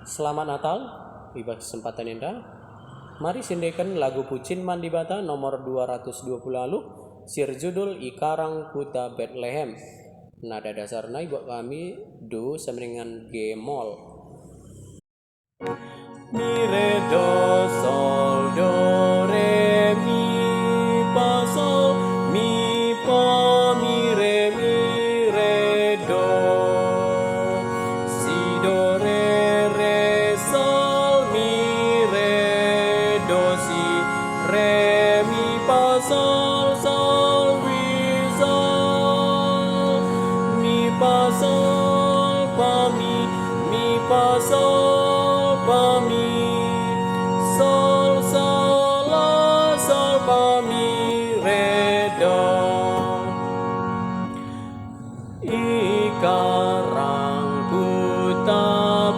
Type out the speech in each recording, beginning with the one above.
Selamat Natal, di kesempatan ini mari sindekan lagu Pucin Mandibata nomor 220 lalu sir judul Ikarang Kuta Bethlehem. Nada dasarnya buat kami do semiringan G mol. Mi re do sol do re mi fa sol mi fa mi re do si do re sol mi re do si re mi fa sol sol mi fa sol fa mi fa sol fa mi sol sol la sol fa mi re do. Ikarang Kuta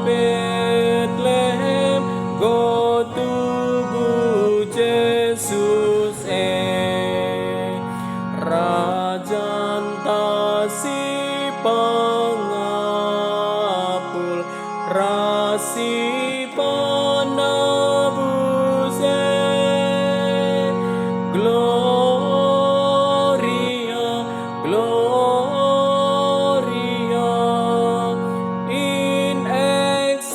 Bethlehem go tubuh Yesus Rajan tasi pangapul rasi panabus Gloria Gloria in excelsis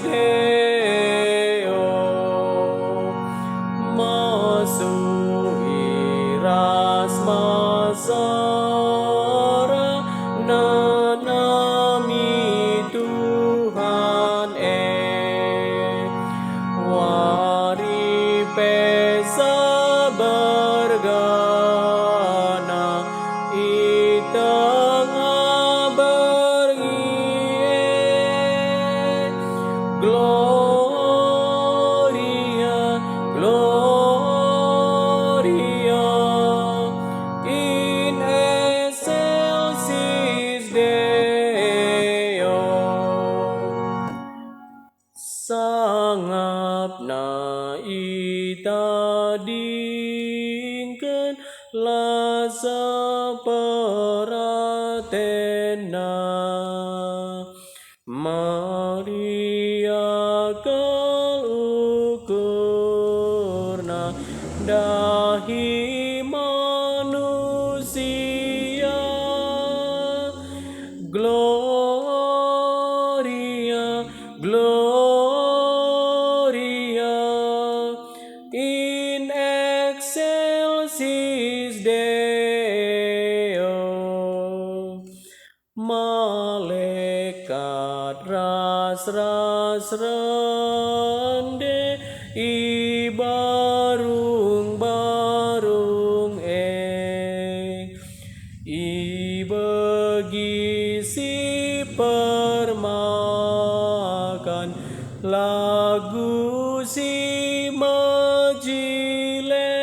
Deo masuk iras masara nanami Tuhan wari pesa bergana i tengah bergie Gloria Gloria in excelsis Deo sangap na itadingken lasa peratena Maria kelukurna dahi manusia Gloria Gloria in excelsis Deo malaikat ras rende i barung i bagi si permakan lagu si majile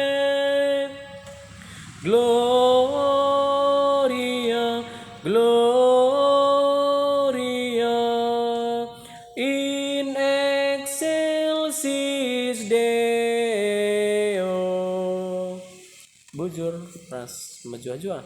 Gloria Gloria in excelsis Deo bujur ras maju aja